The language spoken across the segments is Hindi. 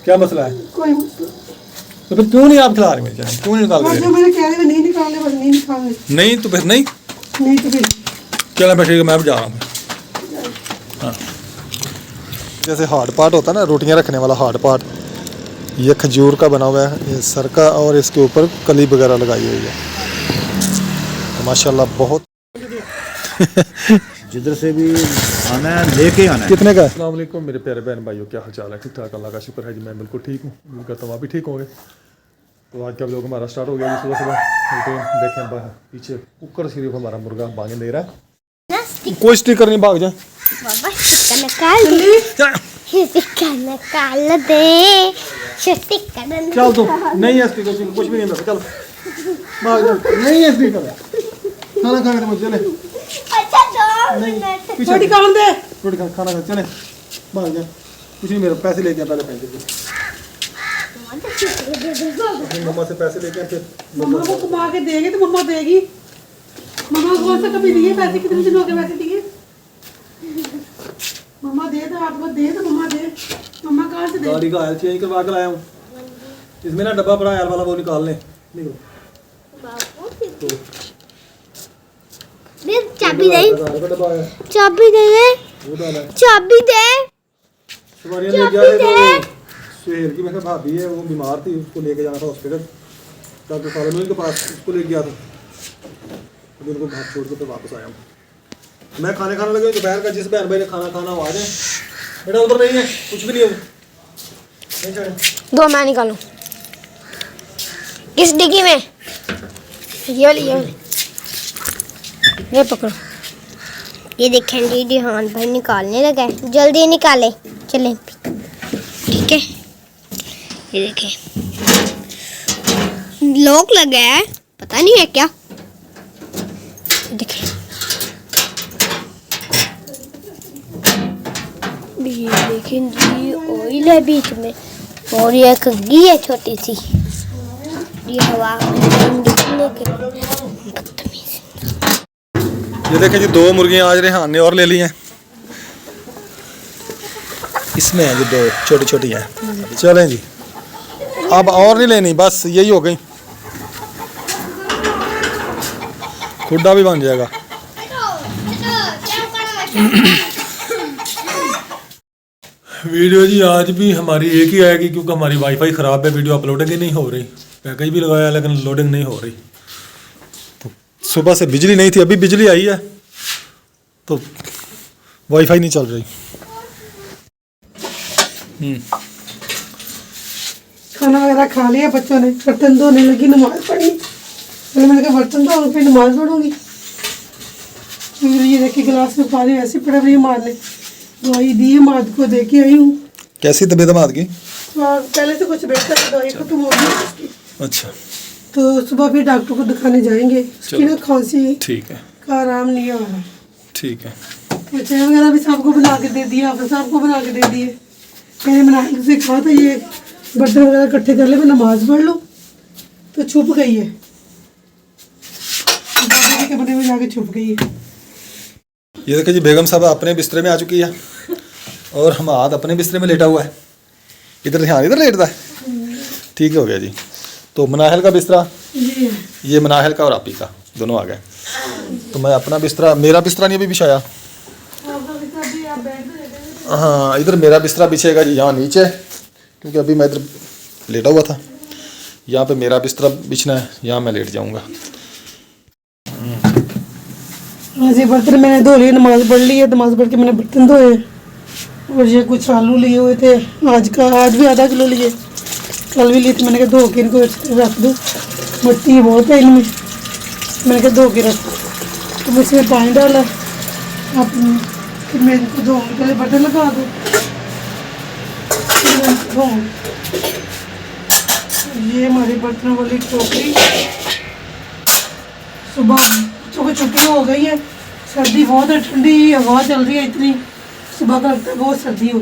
क्या मसला है? कोई मसला तो फिर क्यों नहीं आप खिला रहे मेरी जान? क्यों नहीं निकाल रहे? जो मैंने कह रहे नहीं निकालने बस नहीं निकालने। नहीं तो फिर नहीं नहीं तो फिर चलो बैठिएगा, मैं भी जा रहा हूँ। हाँ, जैसे हार्ड पार्ट होता है ना, रोटियां रखने वाला हार्ड पार्ट, ये खजूर का बना हुआ है, ये सर का, और इसके ऊपर कली वगैरह लगाई हुई है। तो माशाल्लाह बहुत जिधर से भी आना है लेके आना है। कितने का? अस्सलाम वालेकुम मेरे प्यारे बहन भाइयों, क्या हाल चाल है? ठीक ठाक, अल्लाह का शुक्र है जी, मैं बिल्कुल ठीक हूँ। उम्मीद करता हूँ आप भी ठीक होंगे। तो आज का व्लॉग हमारा स्टार्ट हो गया जी सुबह सुबह। तो देखें पीछे कुकर सिर्फ हमारा मुर्गा भागे दे रहा है। कोई स्टिकर नहीं, भाग जाए। चल तो नहीं है स्टिकर, कुछ भी नहीं है, चल भाग जा। नहीं है स्टिकर, खाना खा के मुझे चले। रोटी खान दे, रोटी खाना खा चले, भाग जा। कुछ नहीं, मेरे पैसे लेके पहले पैसे अपनी मम्मा से पैसे लेके फिर मम्मा को कमा के देंगे तो मम्मा देगी। मम्मा को कौन सा कभी दिए पैसे? कितने दिन हो गए पैसे दिए? मम्मा दे तो आपको दे तो मम्मा दे। मम्मा कहाँ से दे? गाड़ी का ऑयल चेंज करवा कर लाया हूँ, इसमें ना डब्बा पड़ा ऑयल वाला, वो निकाल लें। निकलो चाबी दे, डब्बा है चाबी दे, वो डाला है। चाबी दे, सवारियाँ ले गया है तो सुहेल की मेरे भाभी है, वो बीमार थी, उसको लेके जाना था हॉस्पिटल, डॉक्टर सालम के पास, उसको ले गया था। अभी उनको घर छोड़ के फिर वापस आया हूँ। मैं खाने खाने लगे दोपहर का, जिस बहन भाई ने खाना खाना वो आ जाए। बेटा उधर नहीं है, कुछ भी नहीं है, नहीं चढ़े। दो मैं निकालूं किस डिग्गी में? ये वाली ये पकड़ो। ये देखें दीदी हाथ भाई निकालने लगा है, जल्दी निकाले चलें, ठीक है। ये देखें लॉक लगा है, पता नहीं है क्या। देखें ये देखें जी, ऑयल है बीच में, और ये कंघी है छोटी सी, ये हवा निकलने के। ये देखें जी, दो मुर्गियाँ आज रेहान ने और ले ली हैं। इसमें है जी दो छोटी छोटी हैं। चलें जी, अब और नहीं लेनी, बस यही हो गई। खुड्डा भी बन जाएगा। वीडियो जी आज भी हमारी एक ही आएगी, क्योंकि हमारी वाईफाई ख़राब है, वीडियो अपलोडिंग ही नहीं हो रही। पैकेज भी लगाया लेकिन लोडिंग नहीं हो रही। तो सुबह से बिजली नहीं थी, अभी बिजली आई है तो वाईफाई नहीं चल रही। खाना वगैरह खा लिया बच्चों ने, बर्तन धोने लगी, नमाज पढ़ी। पहले मैंने कहा बर्तन धो फिर नमाज पढ़ूंगी। फिर ये देखिए गिलास में पानी ऐसे पड़ा रही मारने, दवाई दी है माद को, दे के आई हूँ। कैसी तबीयत माद की? पहले से कुछ बेहतर है, दवाई खत्म हो गई। अच्छा, तो सुबह फिर डॉक्टर को दिखाने जाएंगे। उसकी ना खांसी ठीक है, का आराम नहीं आ रहा। ठीक है। तो चाय वगैरह भी सबको बना के दे दिया, फिर सबको बना के दे दिए। मैंने मनाहिल से कहा था ये बर्तन वगैरह इकट्ठे कर ले, मैं नमाज पढ़ लूँ, तो छुप गई है, दादी के कमरे में जाके छुप गई है। ये देखिए जी, बेगम साहब अपने बिस्तर में आ चुकी है और हमाद अपने बिस्तर में लेटा हुआ है। इधर ध्यान, इधर लेटता है, ठीक हो गया जी। तो मनाहिल का बिस्तरा, ये मनाहिल का और आपी का दोनों आ गए। तो मैं अपना बिस्तरा, मेरा बिस्तरा नहीं अभी बिछाया। हाँ, इधर मेरा बिस्तरा बिछेगा जी, यहाँ नीचे, क्योंकि अभी मैं इधर लेटा हुआ था। यहाँ पे मेरा बिस्तरा बिछना है, यहाँ मैं लेट जाऊँगा। ये बर्तन मैंने धो लिए, नमाज पढ़ ली है, नमाज पढ़ के मैंने बर्तन धोए। और ये कुछ आलू लिए हुए थे आज भी आधा किलो लिए, कल भी लिए थे। मैंने कहा धो के इनको रख दो, मिट्टी बहुत है इनमें, मैंने कहा धो के रख दो। तो मैं इसमें पानी डाला, अब फिर मैं इनको धो के पहले बर्तन लगा दूँ। ये हमारी बर्तनों वाली टोकरी। सुबह बच्चों की छुट्टी हो गई है, सर्दी बहुत है, ठंडी हवा चल रही है इतनी, सुबह का लगता है बहुत सर्दी हो।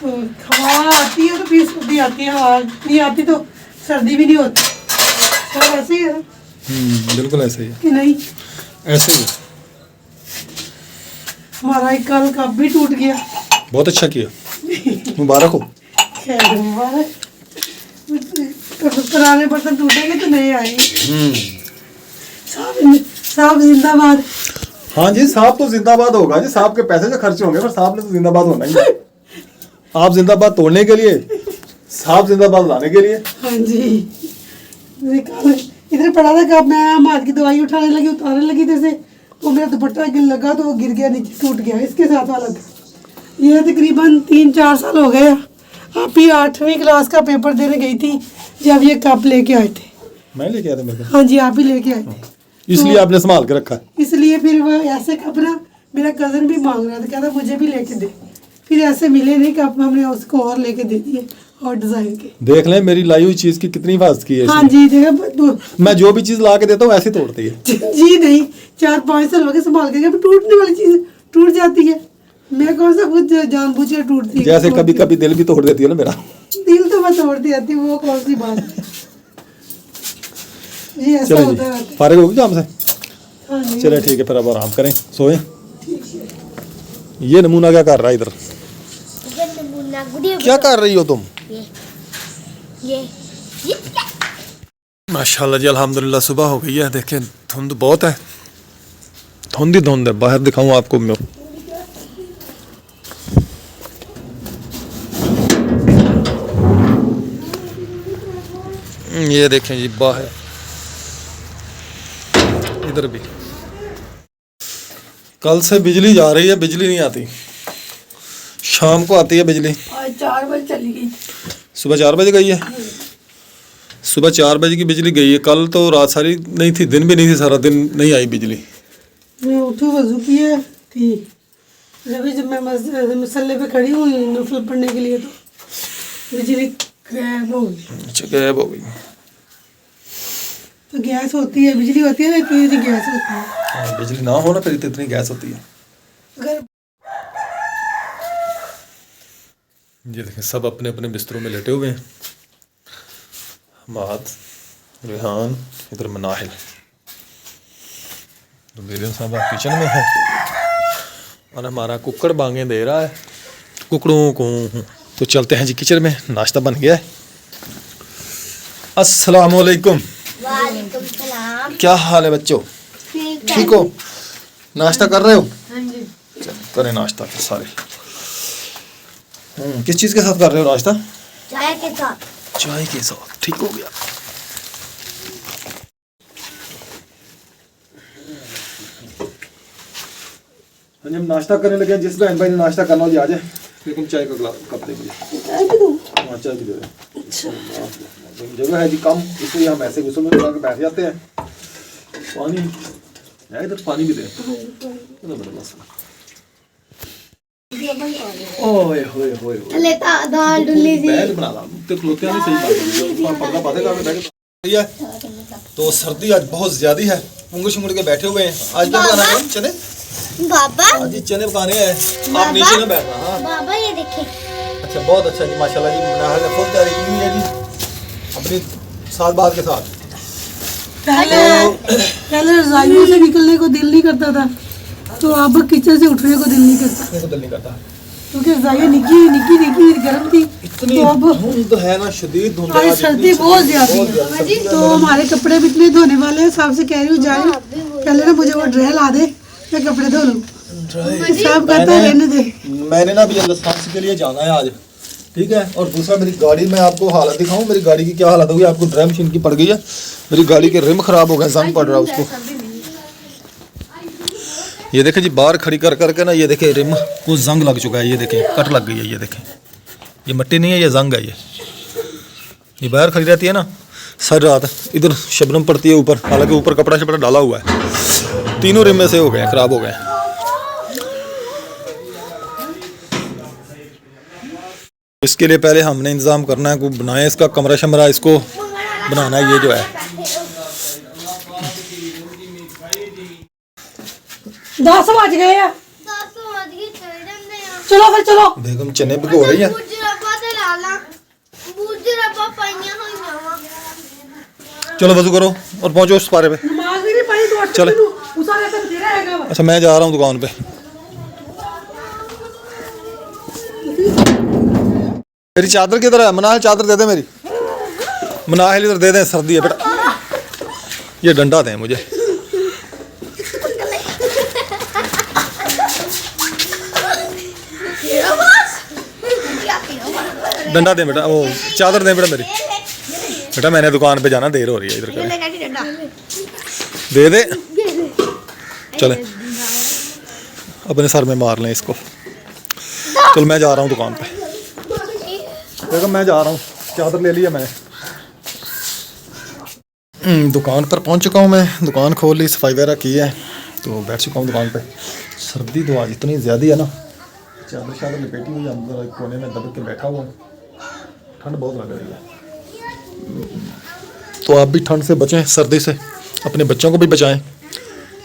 तो हवा आती है तो फिर सर्दी आती है, हवा नहीं आती तो सर्दी भी नहीं होती। तो ऐसे ही है, बिल्कुल ऐसे ही है कि नहीं? ऐसे ही। हमारा एक कल कप भी टूट गया। बहुत अच्छा किया। मुबारक हो। खैर मुबारक। पुराने बर्तन टूटेंगे तो नए आएंगे। साहब जिंदाबाद। हाँ जी, सांप तो जिंदाबाद होगा जी। सांप के पैसे जो खर्च होंगे पर सांप ने तो जिंदाबाद होना ही है। आप जिंदाबाद तोड़ने के लिए, सांप जिंदाबाद लाने के लिए। हाँ जी, इधर पड़ा था कब मैं हाथ की दवाई उठाने लगी, उतारने लगी इधर से, तो मेरा दुपट्टा गिर लगा तो वो गिर गया नीचे, टूट गया। इसके साथ वाला था। ये तकरीबन 3-4 साल हो गए। आप ही 8वीं क्लास का पेपर देने गई थी जब ये कप लेके आए थे। मैं लेके आया था मेरे को। हाँ जी, आप ही लेके आए थे, इसलिए आपने संभाल के रखा है। इसलिए फिर वो ऐसे कप ना मेरा कजन भी मांग रहा था, कहता मुझे भी लेके दे। फिर ऐसे मिले नहीं कप, हमने उसको और लेके दे दिए और डिजाइन के। देख लें मेरी लाई हुई चीज की कितनी हिफाजत की है हाँ इसने। जी, देखा मैं जो भी चीज ला के देता हूँ ऐसे तोड़ती है। जी नहीं, 4-5 साल हो गए संभाल के, जब टूटने वाली चीज टूट जाती है। मैं कौन सा खुद जानबूझ के टूटती है। जैसे कभी कभी दिल भी तोड़ देती है ना मेरा। दिल तो मैं तोड़ती रहती हूँ, वो कौन सी बात है। जी ऐसा चले होता जी, रहता फारिग होगी काम से। है। हाँ जी, चले ठीक है, फिर अब आराम करें, सोएं। ये नमूना क्या कर रहा है इधर? क्या कर रही हो तुम? ये माशाल्लाह जी, अल्हम्दुलिल्लाह सुबह हो गई है। देखें धुंध बहुत है, धुंध ही धुंध है। बाहर दिखाऊं आपको मैं। ये देखें जी बाहर, इधर भी कल से बिजली जा रही है, बिजली नहीं आती। शाम को आती है बिजली। आज 4 बजे चली गई। सुबह 4 बजे गई है। सुबह 4 बजे की बिजली गई है। कल तो रात सारी नहीं थी, दिन भी नहीं थी, सारा दिन नहीं आई बिजली। मैं उठी, वजू किया थी, जब मैं मसल्ले पे खड़ी हुई नफल पढ़ने के लिए, तो बिजली गायब हो गई। अच्छा, गायब हो गई। तो गैस होती है, बिजली होती है ना, इतनी गैस होती है। हाँ, बिजली ना हो ना फिर इतनी गैस होती है। अगर ये देखें सब अपने अपने बिस्तरों में लेटे हुए हैं। हमाद, रेहान, इधर मनाहिल, तो मेरे साहब किचन में है और हमारा कुकड़ बांगे दे रहा है कुकड़ों को। तो चलते हैं जी किचन में, नाश्ता बन गया है। अस्सलाम वालेकुम। वालेकुम सलाम। क्या हाल है बच्चों? ठीक हो? नाश्ता कर रहे हो? चलो करें नाश्ता फिर सारे। किस चीज़ के साथ कर रहे हो नाश्ता? चाय के साथ। चाय के साथ, ठीक हो गया। हम नाश्ता करने लगे, जिस बहन भाई ने नाश्ता करना हो जी आ जाए। लेकिन चाय का गिलास कप दे मुझे। हाँ चाय भी दे दो। अच्छा, जगह है जी कम, इसलिए हम ऐसे गुस्से में लगा के बैठ जाते हैं। पानी है इधर, पानी भी दे। ओए होए होए ले दाल डुल्ली सी। बैग बना ला, ते खलोते नहीं सही बात है। पर्दा पाते का बैग है। तो सर्दी आज बहुत ज्यादा है, उंगली शुंगड़ के बैठे हुए हैं। आज क्या बनाना है? चने। बाबा आज ये चने पकाने हैं। आप नीचे ना बैठना। हाँ बाबा ये देखें। अच्छा, बहुत अच्छा जी, माशाल्लाह जी। मनाहिल ने खुद तैयारी की हुई है जी अपनी साथ बात के साथ। पहले रजाइयों से निकलने को दिल नहीं करता था, तो अब किचन से उठने को दिल नहीं करता, इतने को दिल नहीं करता क्योंकि रजाइयाँ निकी गर्म थी। इतनी तो अब धुंध है ना, शदीद धुंध है आज आज, सर्दी इतनी बहुत शदीद, ज्यादा सर्दी है। तो हमारे कपड़े भी इतने धोने वाले हैं, साहब से कह रही हूँ जाए पहले ना मुझे वो ड्राई ला दे, मैं कपड़े धो लूँ। साहब कहता है रहने दे। मैंने ना अभी लाइसेंस के लिए जाना है आज, ठीक है। और दूसरा मेरी गाड़ी में आपको हालत दिखाऊं, मेरी गाड़ी की क्या हालत होगी। आपको ड्राई मशीन की पड़ गई है, मेरी गाड़ी के रिम खराब हो गए, जंग पड़ रहा है उसको। ये देखें जी, बाहर खड़ी कर करके ना, ये देखें रिम को जंग लग चुका है। ये देखें कट लग गई है। ये देखें, ये मिट्टी नहीं है, ये जंग है। ये बाहर खड़ी रहती है ना सारी रात, इधर शबनम पड़ती है ऊपर, हालांकि ऊपर कपड़ा शपड़ा डाला हुआ है। तीनों रिम में से हो गए, खराब हो गए। इसके लिए पहले हमने इंतज़ाम करना है, कोई बनाए इसका कमरा शमरा, इसको बनाना है। ये जो है 10 बज गए हैं, चलो फिर चलो। बेगम चने भिगो रही है। चलो वजू करो और पहुंचो उस पारे पे। नमाज भी नहीं पढ़ी तो चले। रहेगा। अच्छा, मैं जा रहा हूँ दुकान पे। मेरी चादर किधर है? मनाहिल चादर दे दे मेरी। मनाहिल इधर दे दे, सर्दी है बेटा। ये डंडा दें मुझे। डंडा दे बेटा, वो चादर दे बेटा मेरी। बेटा मैंने दुकान पे जाना, देर हो रही है, इधर कर दे दे। चले अपने सर में मार लें इसको। चल मैं जा रहा हूँ दुकान पे। देखो मैं जा रहा हूँ, चादर ले लिया मैंने। दुकान पर पहुँच चुका हूँ मैं। दुकान खोल ली, सफाई वगैरह की है, तो बैठ चुका हूँ दुकान पे। सर्दी तो आज इतनी ज़्यादा है ना, चादर शादर लपेटी हुई, अंदर कोने में दब के बैठा हुआ हूँ। ठंड बहुत लग रही है, तो आप भी ठंड से बचें, सर्दी से। अपने बच्चों को भी बचाएं।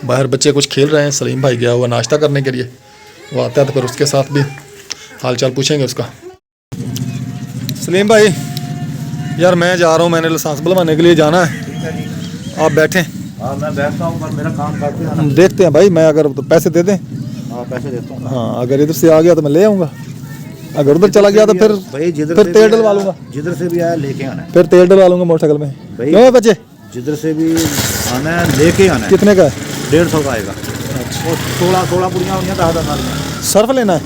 बाहर बच्चे कुछ खेल रहे हैं। सलीम भाई गया हुआ नाश्ता करने के लिए, वो आता है तो फिर उसके साथ भी हाल चाल पूछेंगे उसका। सलीम भाई यार मैं जा रहा हूँ, मैंने लाइसेंस बनवाने के लिए जाना है। आप बैठें। हाँ मैं बैठता हूँ, पर मेरा काम करते हैं। हम देखते हैं भाई, मैं अगर तो पैसे दे दें। हाँ पैसे देता हूँ। हाँ अगर इधर से आ गया तो मैं ले आऊँगा, अगर उधर चला गया तो फिर भाई जिधर फिर से तेल भी डलवा आया- लूँगा। जिधर से भी आया लेके आना है फिर तेल डलवा लूँगा मोटरसाइकिल में। भाई। क्यों है बच्चे? जिधर से भी आना है लेके आना है। कितने का है? 150 का आएगा। और 16 पुड़ियाँ होंगी, 10 वाली। सर्फ लेना है?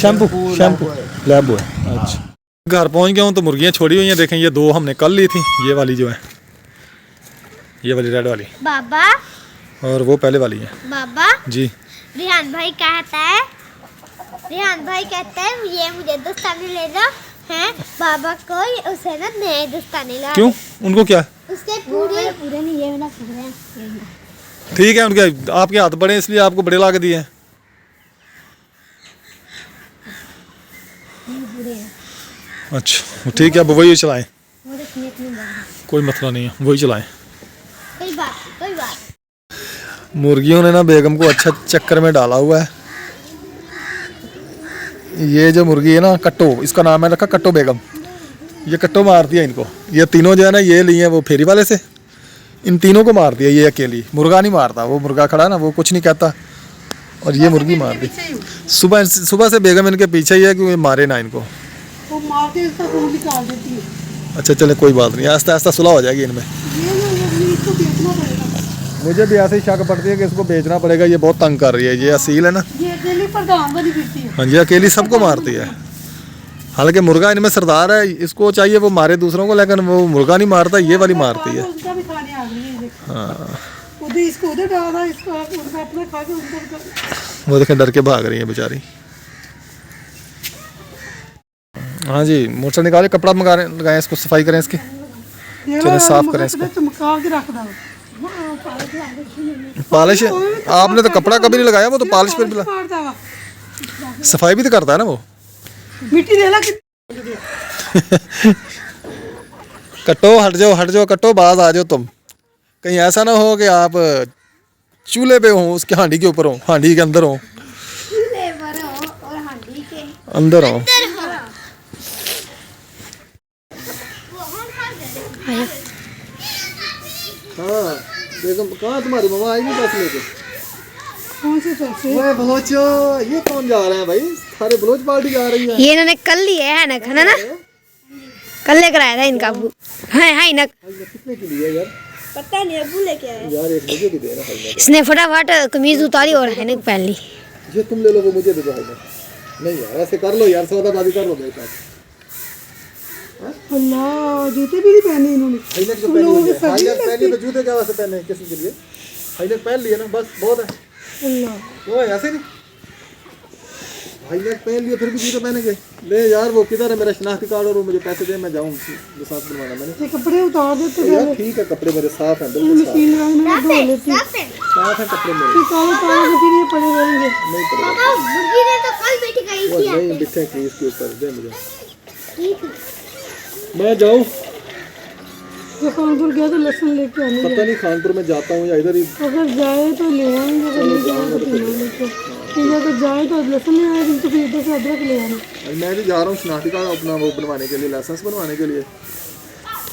शैम्पू शैम्पू लैम्बो है। अच्छा घर पहुंच गया हूँ, तो मुर्गियाँ छोड़ी हुई हैं। देखें ये 2 हमने कल ली थी, ये वाली जो है, ये वाली रेड वाली, बाबा और वो पहले वाली है। बाबा जी रिहान भाई कहता है, रिहान भाई कहता है ये मुझे दस्ताने ले दो हैं बाबा को, उसे ना नए दस्ताने ला। क्यों? उनको क्या? उससे पूरे नहीं, ये वाला पूरे हैं। ठीक है, उनके आपके हाथ बड़े इसलिए आपको बड़े ला के दिए हैं। अच्छा ठीक है, अब वही चलाएं, कोई मसला नहीं है, वही चलाएं। कोई बात। मुर्गियों ने ना बेगम को अच्छा चक्कर में डाला हुआ है। ये जो मुर्गी है ना कट्टो, इसका नाम है रखा कट्टो बेगम। ये कट्टो मारती है इनको। ये तीनों जो है ना, ये लिए हैं वो फेरी वाले से, इन तीनों को मारती है ये अकेली। मुर्गा नहीं मारता, वो मुर्गा खड़ा है ना, वो कुछ नहीं कहता, और ये मुर्गी मारती। सुबह से बेगम इनके पीछे ही है कि मारे ना इनको। वो मारते इसका खून निकाल देती है। अच्छा चले कोई बात नहीं, आस्ता आस्ता सुलह हो जाएगी इनमें। इसको बेचना पड़ेगा। मुझे भी ऐसे ही शक पड़ती है कि इसको बेचना पड़ेगा, ये बहुत तंग कर रही है। ये असील है ना, ये अकेली प्रधान वाली फिरती है। हाँ जी अकेली सबको मारती है। हालांकि मुर्गा इनमें सरदार है, इसको चाहिए वो मारे दूसरों को, लेकिन वो मुर्गा नहीं मारता, ये वाली मारती है। उसका भी खाने आ गई है ये। हाँ उधर इसको उधर डाला, इसको उनका अपना खा के उधर। वो देखें डर के भाग रही है बेचारी। हाँ जी मोटर निकाले, कपड़ा मंगा लगाए, इसको सफाई करें इसकी। चलो साफ करें इसको। चमका के रख दो। पॉलिश आपने तो कपड़ा कभी नहीं लगाया, वो तो पॉलिश पर भी सफाई भी तो करता है ना वो। मिट्टी ले ला कि कट्टो हट जाओ कट्टो, बाज आ जाओ तुम। कहीं ऐसा ना हो कि आप चूल्हे पे हो, उसके हांडी के ऊपर हो, हांडी के अंदर हो, अंदर हो। हाँ बेगम कहाँ तुम्हारी मम्मा आई नहीं पैसे लेके? कौन से पैसे? ओए बलोचो, ये कौन जा रहे हैं भाई? सारे बलोच पार्टी जा रही है। ये इन्होंने कल लिया है ना खाना ना, कल लेकर आया था इनका अबू। हाँ ना कितने के लिए यार? पता नहीं, अबू लेके आया यार एक मुझे भी दे ना भाई। इसने फटाफट कमीज उतारी और है पहन ली। ये तुम ले लो, वो मुझे दे दो भाई। नहीं यार ऐसे कर लो यार, सौदाबाजी कर लो मेरे साथ। अल्लाह जूते भी नहीं पहने इन्होंने। हाईनेक तो पहनी हुई है। हाईनेक पहनी तो जूते क्या वास्ते पहने किसी के लिए? हाईनेक पहन लिए ना, बस बहुत है। अल्लाह वो ऐसे नहीं, हाईनेक पहन लिए फिर भी जूते पहनेंगे? ले यार वो किधर है मेरा शनाख्ती कार्ड, और वो मुझे पैसे दे, मैं जाऊँ साथ बनवाना। मैंने ये कपड़े उतार देते यार ठीक है, कपड़े मेरे साफ हैं, बिल्कुल साफ मशीन में धो लेती। साफ है कपड़े मेरे। निकालो ताले तो फिर ये पड़े रहेंगे। नहीं पड़ेगा पापा मुर्गी ने तो कल बैठ गई वो थी नहीं बिठे की इसके ऊपर दे मुझे। ठीक है। मैं जाऊँ? ये कानपुर गया तो लहसुन लेके आने। पता नहीं खानपुर में जाता हूँ या इधर ही। अगर जाए तो ले आएंगे, अगर नहीं जाए तो फिर ले लेते। ठीक है तो जाए तो लहसुन ले आएंगे, तो फिर इधर से अदरक ले आना। मैं भी जा रहा हूँ शनाख्ती कार्ड अपना वो बनवाने के लिए, लाइसेंस बनवाने के लिए।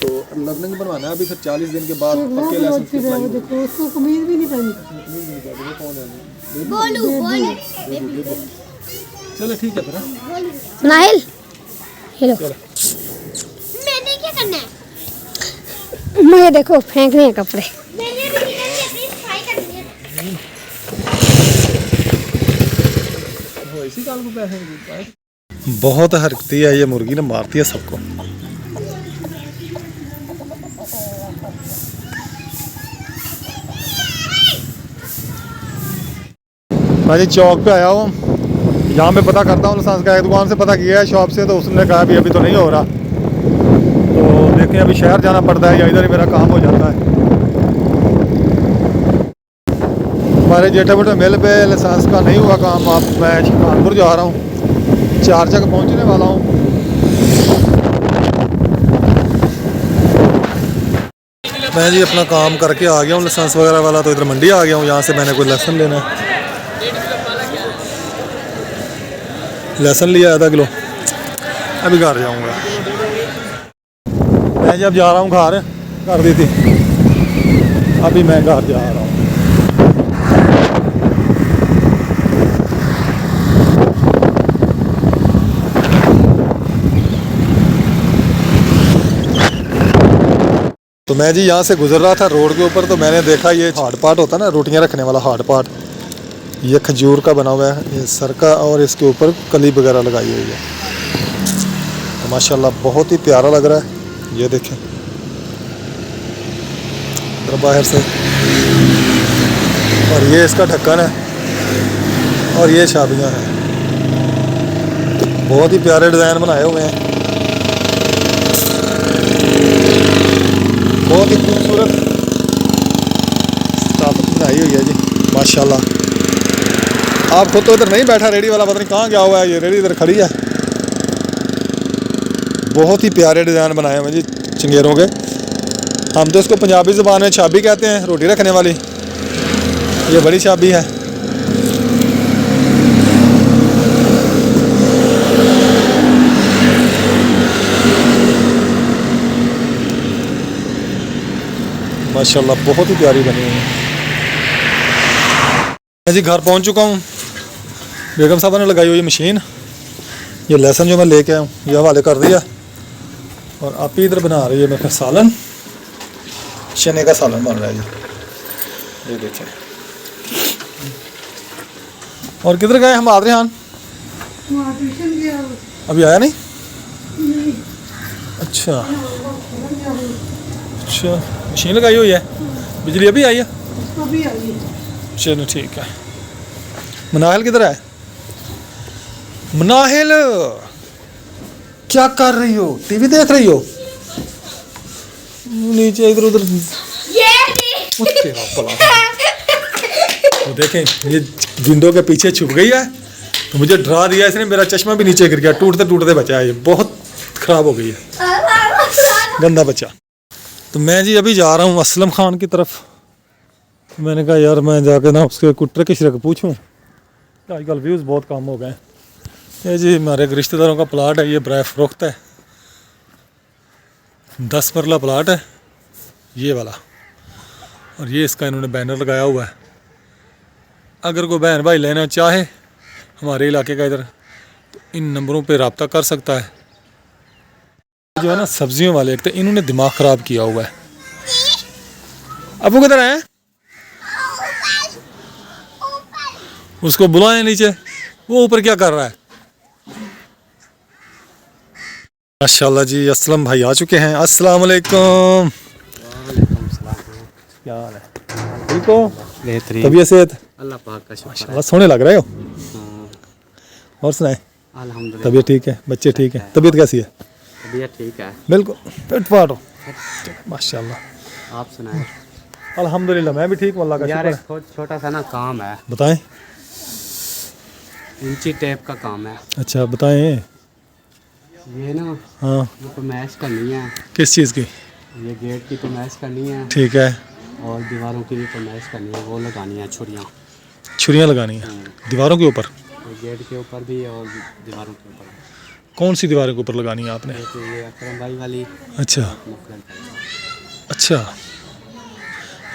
तो लर्निंग बनवाना है अभी, फिर 40 दिन के बाद पक्के लाइसेंस की अप्लाई होगी। देखो उसको कमीज भी नहीं पहनी। बोलू चलो ठीक है फिर। नाहिल हेलो चलो मैंने क्या करना है? मुझे देखो फेंकने हैं कपड़े। मैंने भी अपनी सफाई करनी है। इसी काल को पैसे बहुत हरकती है ये मुर्गी ना, मारती है सबको। मैं जी चौक पे आया हूँ, यहाँ पे पता करता हूँ लाइसेंस का। एक दुकान से पता किया है शॉप से, तो उसने कहा भी अभी तो नहीं हो रहा। तो देखें अभी शहर जाना पड़ता है या इधर ही मेरा काम हो जाता है। हमारे जेठापुर मिल पे लाइसेंस का नहीं हुआ काम। अब मैं कानपुर जा रहा हूँ, 4 जगह पहुँचने वाला हूँ। मैं जी अपना काम करके आ गया हूँ लाइसेंस वगैरह वाला, तो इधर मंडी आ गया हूँ। यहाँ से मैंने कोई लहसुन लेना है, लहसुन लिया आधा किलो। अभी घर जाऊँगा मैं। जब जा रहा हूँ घर कर दी थी, अभी मैं घर जा रहा हूँ। तो मैं जी यहाँ से गुजर रहा था रोड के ऊपर, तो मैंने देखा ये हार्ड पार्ट होता है ना, रोटियाँ रखने वाला हार्ड पार्ट। ये खजूर का बना हुआ है, ये सर का, और इसके ऊपर कली वगैरह लगाई हुई है। तो माशाल्लाह बहुत ही प्यारा लग रहा है। ये देखें बाहर से, और ये इसका ढक्कन है, और ये चाबियाँ हैं। बहुत ही प्यारे डिज़ाइन बनाए हुए हैं, बहुत ही खूबसूरत स्थापत बनाई हुई है जी माशाल्लाह। आप खुद तो इधर नहीं बैठा, रेडी वाला पता नहीं कहाँ गया हुआ है। ये रेडी इधर खड़ी है। बहुत ही प्यारे डिज़ाइन बनाए हुए जी चिंगेरों के। हम तो इसको पंजाबी ज़ुबान में चाबी कहते हैं, रोटी रखने वाली। ये बड़ी चाबी है। माशाल्लाह बहुत ही प्यारी बनी हुई है। मैं जी घर पहुंच चुका हूँ। बेगम साहब ने लगाई हुई मशीन। ये लहसुन जो मैं लेके आया हूँ ये हवाले कर दिया, और आप ही इधर बना रही है मेरे सालन, चने का सालन बन रहा है जी। ये देखें। और किधर गए हम आदरियान? अभी आया नहीं? अच्छा अच्छा, मशीन लगाई हुई है, बिजली अभी आई है? अभी आई है। चलो ठीक है। मनाहिल किधर है? मनाहिल क्या कर रही हो? टीवी देख रही हो? नीचे इधर उधर तो देखें ये विंडो के पीछे छुप गई है, तो मुझे डरा दिया इसने। मेरा चश्मा भी नीचे गिर गया, टूटते टूटते बचा है। ये बहुत ख़राब हो गई है, गंदा बच्चा। तो मैं जी अभी जा रहा हूँ असलम खान की तरफ। मैंने कहा यार मैं जाके ना उसके कुट्रे के शरक पूछूँ। आजकल व्यूज़ बहुत कम हो गए। ये जी हमारे एक रिश्तेदारों का प्लाट है, ये बराए फ़रोख्त है। 10 मरला प्लाट है ये वाला, और ये इसका इन्होंने बैनर लगाया हुआ है। अगर कोई बहन भाई लेना चाहे हमारे इलाके का इधर, तो इन नंबरों पे रब्ता कर सकता है। जो है ना सब्जियों वाले, एक तो इन्होंने दिमाग ख़राब किया हुआ है। अब वो किधर है? उसको बुलाएं नीचे, वो ऊपर क्या कर रहा है? माशाल्लाह जी असलम भाई आ चुके हैं। अस्सलाम वालेकुम। क्या हाल है? ठीक हो? तबीयत सेहत? अल्लाह पाक का शुक्र है। माशाल्लाह सोने लग रहे हो। और सुनाए? अल्हम्दुलिल्लाह तबीयत ठीक है, बच्चे ठीक है? तबीयत कैसी है? तबीयत ठीक है। बिल्कुल फिट फाट हो माशाल्लाह। आप सुनाएं? अल्हम्दुलिल्लाह मैं भी ठीक हूँ, अल्लाह का यार शुक्र है। एक छोटा सा ना काम है, बताएं। इंची टेप का काम है। अच्छा बताएं। ये ना हाँ ये पैमाइश करनी है, किस चीज़ की? ये गेट की पैमाइश करनी है, ठीक है। और दीवारों की भी पैमाइश करनी है। वो लगानी है छुरियाँ, छुरियाँ लगानी है दीवारों के ऊपर? तो गेट के ऊपर भी और दीवारों के ऊपर। कौन सी दीवारों के ऊपर लगानी है आपने? तो ये अकरम भाई वाली, अच्छा मुखलन भाई। अच्छा,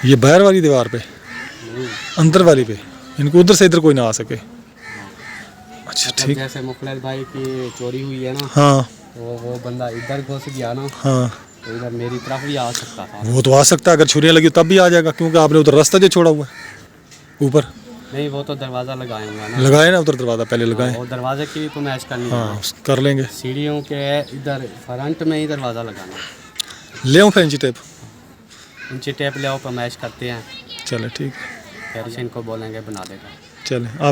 ये बाहर वाली दीवार पे, नहीं, अंदर वाली पे, इनको उधर से इधर कोई ना आ सके। अच्छा मतलब ठीक। जैसे मुखलन भाई की चोरी हुई है ना, हाँ वो बंदा इधर घुस गया ना, हाँ तो इधर मेरी तरफ भी आ सकता था। वो तो आ सकता है, अगर छुरियाँ लगी तब भी आ जाएगा, क्योंकि आपने उधर रास्ता जो छोड़ा हुआ है ऊपर। नहीं, वो तो दरवाज़ा लगाएंगा ना। लगाए ना उधर दरवाज़ा, पहले लगाए। और दरवाजे की भी तो मैच करनी है। हाँ कर लेंगे। सीढ़ियों के इधर फ्रंट में ही दरवाज़ा लगाना। ले आऊँ फैंसी टेप? इंची टेप ले आओ, पर मैच करते हैं, चले ठीक है, फिर इनको बोलेंगे बना देगा। चले आप